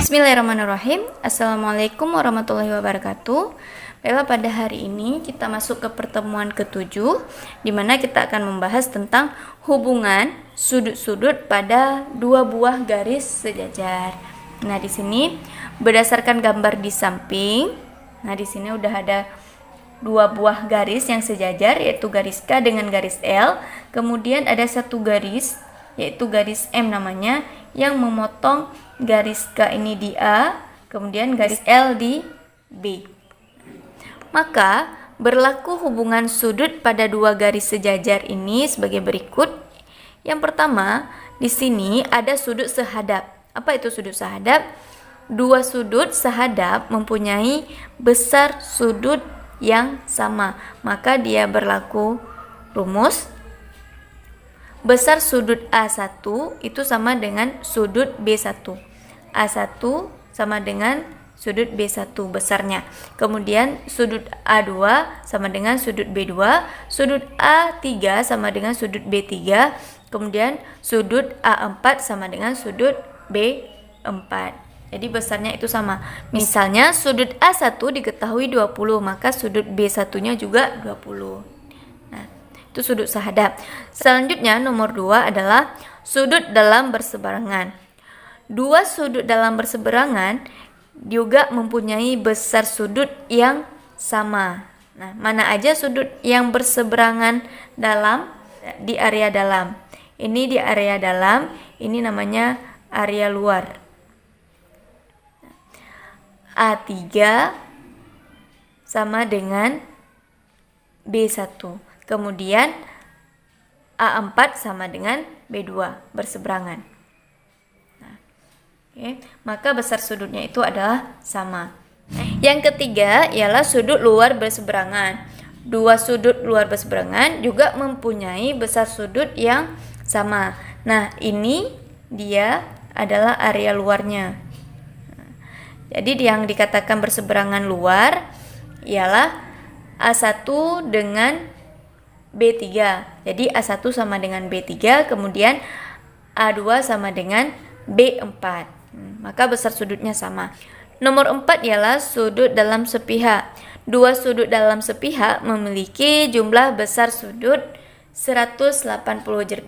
Bismillahirrahmanirrahim. Assalamualaikum warahmatullahi wabarakatuh. Baiklah, pada hari ini kita masuk ke pertemuan ke-7, di mana kita akan membahas tentang hubungan sudut-sudut pada dua buah garis sejajar. Nah, di sini berdasarkan gambar di samping, di sini udah ada dua buah garis yang sejajar, yaitu garis K dengan garis L. Kemudian ada satu garis, yaitu garis M namanya, yang memotong garis K ini di A, kemudian garis L di B. Maka berlaku hubungan sudut pada dua garis sejajar ini sebagai berikut. Yang pertama, di sini ada sudut sehadap. Apa itu sudut sehadap? Dua sudut sehadap mempunyai besar sudut yang sama. Maka dia berlaku rumus besar sudut A1 itu sama dengan sudut B1. A1 sama dengan sudut B1 besarnya. Kemudian sudut A2 sama dengan sudut B2, sudut A3 sama dengan sudut B3, kemudian sudut A4 sama dengan sudut B4. Jadi besarnya itu sama. Misalnya sudut A1 diketahui 20, maka sudut B1-nya juga 20. Itu sudut sehadap. Selanjutnya nomor 2 adalah sudut dalam berseberangan. Dua sudut dalam berseberangan juga mempunyai besar sudut yang sama. Nah, mana aja sudut yang berseberangan dalam di area dalam. Ini di area dalam, ini namanya area luar. A3 sama dengan B1. Kemudian A4 sama dengan B2 berseberangan. Maka besar sudutnya itu adalah sama. Yang ketiga ialah sudut luar berseberangan. Dua sudut luar berseberangan juga mempunyai besar sudut yang sama. Nah, ini dia adalah area luarnya. Jadi yang dikatakan berseberangan luar ialah A1 dengan B3. Jadi A1 sama dengan B3, kemudian A2 sama dengan B4. Maka besar sudutnya sama. Nomor 4 ialah sudut dalam sepihak. Dua sudut dalam sepihak memiliki jumlah besar sudut 180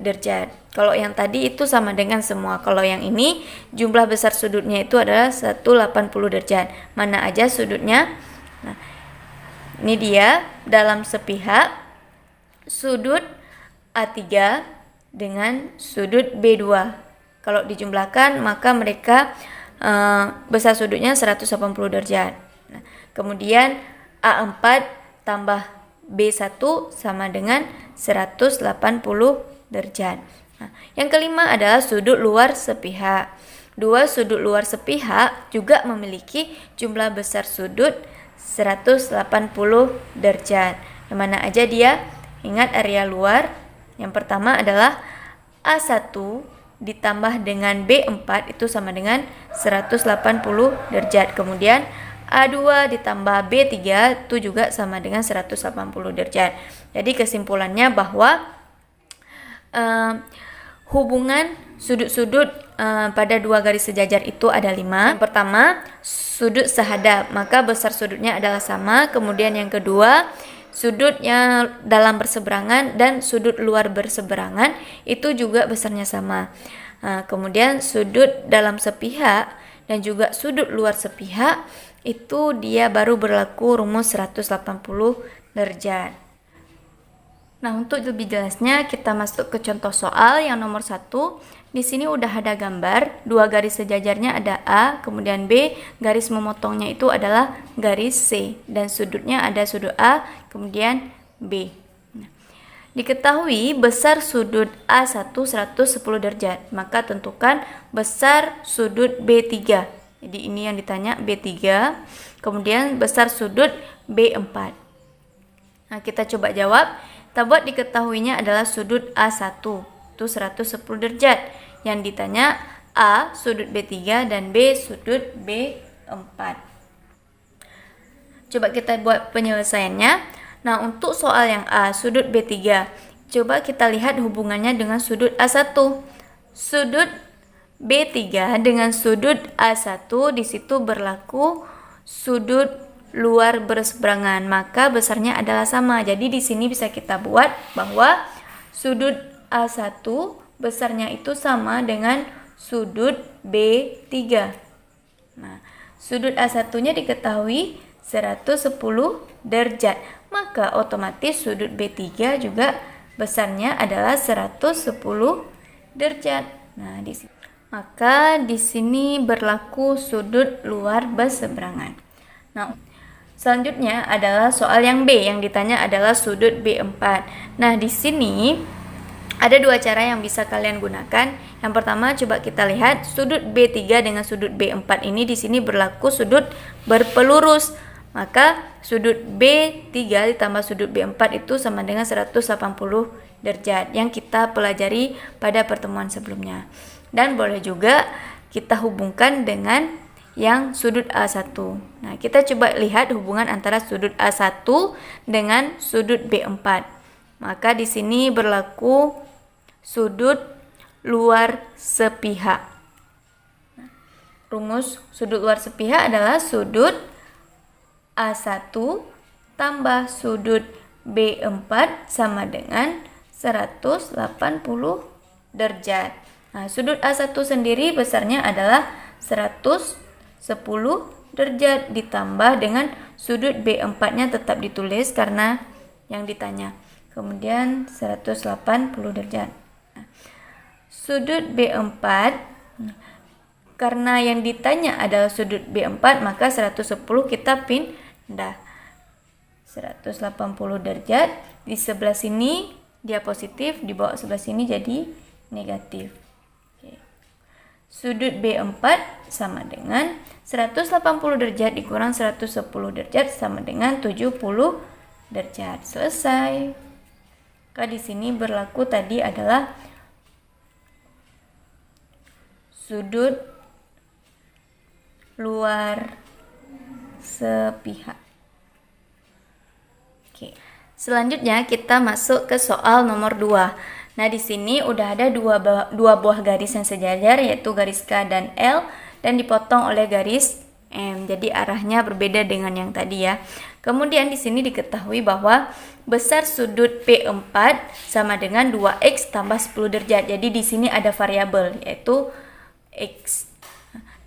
derajat. Kalau yang tadi itu sama dengan semua. Kalau yang ini jumlah besar sudutnya itu adalah 180 derajat. Mana aja sudutnya? Nah, ini dia dalam sepihak sudut A3 dengan sudut B2. Kalau dijumlahkan maka mereka besar sudutnya 180 derajat. Nah, kemudian A4 tambah B1 sama dengan 180 derajat. Nah, yang kelima adalah sudut luar sepihak. Dua sudut luar sepihak juga memiliki jumlah besar sudut 180 derajat. Yang mana aja dia? Ingat area luar. Yang pertama adalah A1 ditambah dengan B4 itu sama dengan 180 derajat. Kemudian A2 ditambah B3 itu juga sama dengan 180 derajat. Jadi kesimpulannya bahwa hubungan sudut-sudut pada dua garis sejajar itu ada 5. Yang pertama, sudut sehadap, maka besar sudutnya adalah sama. Kemudian yang kedua, sudut yang dalam berseberangan dan sudut luar berseberangan itu juga besarnya sama. Kemudian sudut dalam sepihak dan juga sudut luar sepihak itu dia baru berlaku rumus 180 derajat. Nah, untuk lebih jelasnya kita masuk ke contoh soal yang nomor 1. Di sini udah ada gambar, dua garis sejajarnya ada A, kemudian B, garis memotongnya itu adalah garis C, dan sudutnya ada sudut A, kemudian B. Nah, diketahui besar sudut A1 110 derajat, maka tentukan besar sudut B3. Jadi ini yang ditanya B3, kemudian besar sudut B4. Nah, kita coba jawab. Kita buat diketahuinya adalah sudut A1 itu 110 derajat. Yang ditanya A sudut B3 dan B sudut B4. Coba kita buat penyelesaiannya. Nah, untuk soal yang A sudut B3, coba kita lihat hubungannya dengan sudut A1. Sudut B3 dengan sudut A1, di situ berlaku sudut luar berseberangan, maka besarnya adalah sama. Jadi di sini bisa kita buat bahwa sudut A1 besarnya itu sama dengan sudut B3. Nah, sudut A1-nya diketahui 110 derajat, maka otomatis sudut B3 juga besarnya adalah 110 derajat. Nah, maka di sini berlaku sudut luar berseberangan. Nah, selanjutnya adalah soal yang B, yang ditanya adalah sudut B4. Nah, di sini ada dua cara yang bisa kalian gunakan. Yang pertama, coba kita lihat sudut B3 dengan sudut B4 ini di sini berlaku sudut berpelurus. Maka sudut B3 ditambah sudut B4 itu sama dengan 180 derajat yang kita pelajari pada pertemuan sebelumnya. Dan boleh juga kita hubungkan dengan yang sudut A1. Nah, kita coba lihat hubungan antara sudut A1 dengan sudut B4. Maka di sini berlaku sudut luar sepihak. Rumus sudut luar sepihak adalah sudut A1 tambah sudut B4 sama dengan 180 derajat. Nah, sudut A1 sendiri besarnya adalah 110 derajat ditambah dengan sudut B4-nya tetap ditulis karena yang ditanya. Kemudian 180 derajat. Nah, sudut B4 karena yang ditanya adalah sudut B4, maka 110 kita pindah 180 derajat. Di sebelah sini dia positif, di bawah sebelah sini jadi negatif. Sudut B4 sama dengan 180 derajat dikurang 110 derajat sama dengan 70 derajat. Selesai. Maka di sini berlaku tadi adalah sudut luar sepihak. Oke. Selanjutnya kita masuk ke soal nomor 2. Nah, di sini udah ada dua buah garis yang sejajar, yaitu garis K dan L, dan dipotong oleh garis M. Jadi arahnya berbeda dengan yang tadi ya. Kemudian di sini diketahui bahwa besar sudut P4 sama dengan 2x tambah 10 derajat. Jadi di sini ada variabel yaitu x.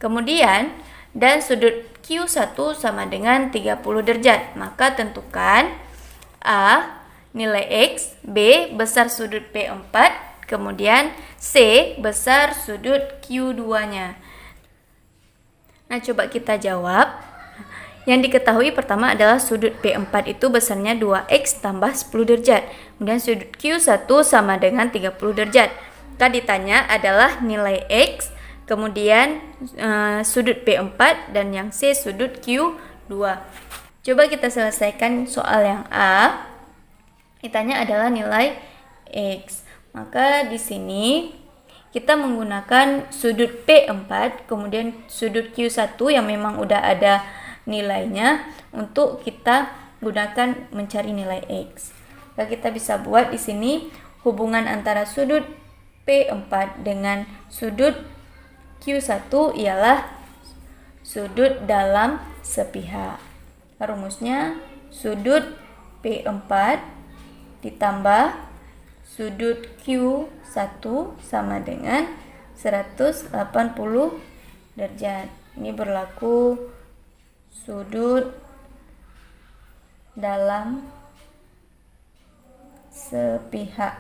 Kemudian dan sudut Q1 sama dengan 30 derajat. Maka tentukan A nilai X, B besar sudut P4, kemudian C besar sudut Q2-nya. Nah, coba kita jawab. Yang diketahui pertama adalah sudut P4 itu besarnya 2X tambah 10 derajat. Kemudian sudut Q1 sama dengan 30 derajat. Maka ditanya adalah nilai X, kemudian sudut P4, dan yang C sudut Q2. Coba kita selesaikan soal yang A. Ditanya adalah nilai X. Maka di sini kita menggunakan sudut P4, kemudian sudut Q1 yang memang udah ada nilainya untuk kita gunakan mencari nilai X. Maka kita bisa buat di sini hubungan antara sudut P4 dengan sudut Q1 ialah sudut dalam sepihak. Rumusnya sudut P4 ditambah sudut Q1 sama dengan 180 derajat. Ini berlaku sudut dalam sepihak.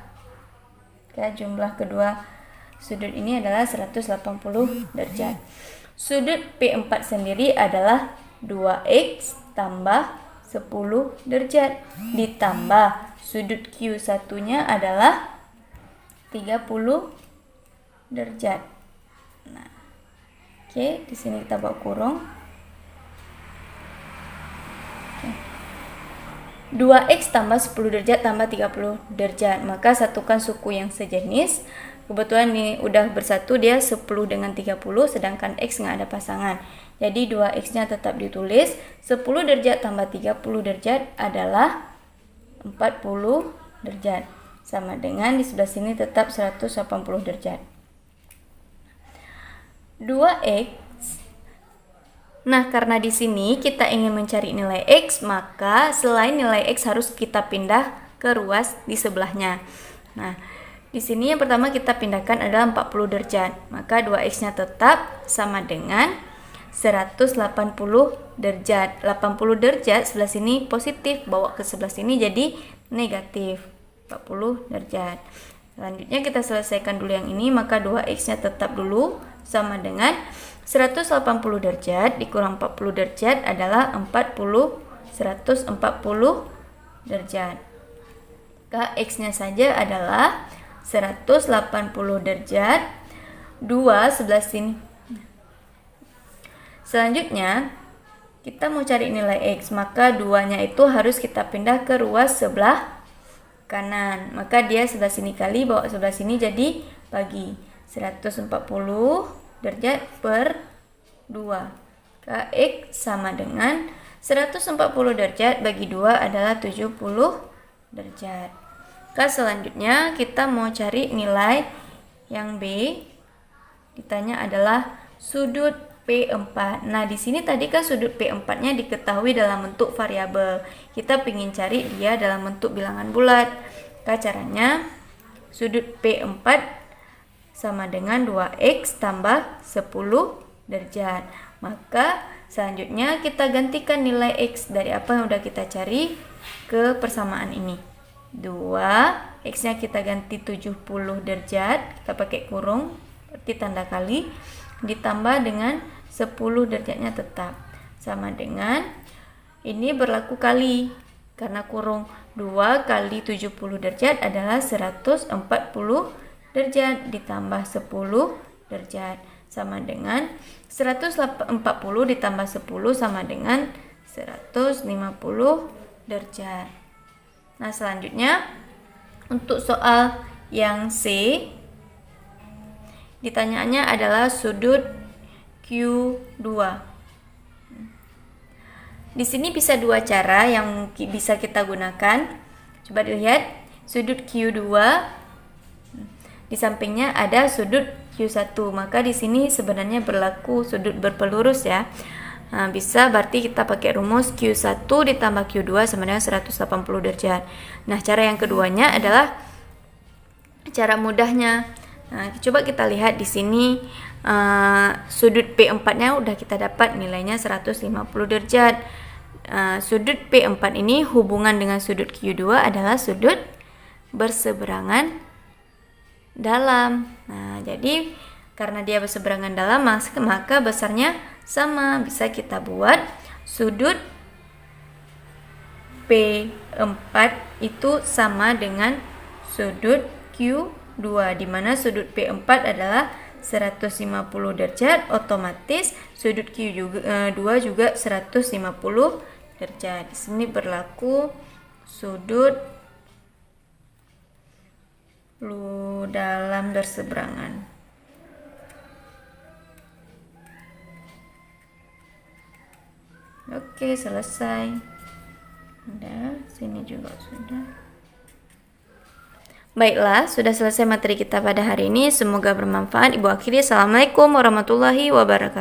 Jumlah kedua sudut ini adalah 180 derajat. Sudut P4 sendiri adalah 2x tambah 10 derajat ditambah sudut Q1-nya adalah 30 derajat. Nah, oke, di sini kita buat kurung. 2x tambah 10 derajat tambah 30 derajat. Maka satukan suku yang sejenis. Kebetulan ini udah bersatu, dia 10 dengan 30, sedangkan x nggak ada pasangan. Jadi 2x-nya tetap ditulis. 10 derajat tambah 30 derajat adalah 40 derajat. Sama dengan di sebelah sini tetap 180 derajat. 2x. Nah, karena di sini kita ingin mencari nilai x, maka selain nilai x harus kita pindah ke ruas di sebelahnya. Nah, di sini yang pertama kita pindahkan adalah 40 derajat. Maka 2x-nya tetap sama dengan 180 derajat. 80 derajat sebelah sini positif, bawa ke sebelah sini jadi negatif. 40 derajat. Selanjutnya kita selesaikan dulu yang ini, maka 2x-nya tetap dulu sama dengan 180 derajat dikurang 40 derajat adalah 140 derajat. Maka x-nya saja adalah 180 derajat. 2 sebelah sini. Selanjutnya kita mau cari nilai x, maka 2-nya itu harus kita pindah ke ruas sebelah kanan. Maka dia sebelah sini kali, bawa sebelah sini jadi bagi 140 derajat per 2. X sama dengan 140 derajat bagi 2 adalah 70 derajat. Selanjutnya kita mau cari nilai yang B. Ditanya adalah sudut P4. Nah, di sini tadi kan sudut P4-nya diketahui dalam bentuk variabel. Kita ingin cari dia dalam bentuk bilangan bulat. Caranya sudut P4 sama dengan 2x tambah 10 derajat. Maka selanjutnya kita gantikan nilai x dari apa yang udah kita cari ke persamaan ini. 2, x-nya kita ganti 70 derajat, kita pakai kurung, berarti tanda kali, ditambah dengan 10 derajatnya tetap. Sama dengan, ini berlaku kali, karena kurung 2 kali 70 derajat adalah 140 derajat ditambah 10 derajat sama dengan 140 ditambah 10 sama dengan 150 derajat. Nah, selanjutnya untuk soal yang C, ditanyaannya adalah sudut Q2. Di sini bisa dua cara yang bisa kita gunakan. Coba dilihat sudut Q2. Di sampingnya ada sudut Q1, maka di sini sebenarnya berlaku sudut berpelurus ya. Nah, bisa berarti kita pakai rumus Q1 ditambah Q2 sama dengan 180 derajat. Nah, cara yang keduanya adalah cara mudahnya. Nah, coba kita lihat di sini sudut P4-nya udah kita dapat nilainya 150 derajat. Sudut P4 ini hubungan dengan sudut Q2 adalah sudut berseberangan dalam. Nah, jadi karena dia berseberangan dalam, maka besarnya sama. Bisa kita buat sudut P4 itu sama dengan sudut Q2, di mana sudut P4 adalah 150 derajat, otomatis sudut Q2 juga 150 derajat. Di sini berlaku sudut dalam berseberangan. Oke, selesai. Udah, sini juga sudah. Baiklah, sudah selesai materi kita pada hari ini. Semoga bermanfaat. Ibu akhiri, Assalamualaikum warahmatullahi wabarakatuh.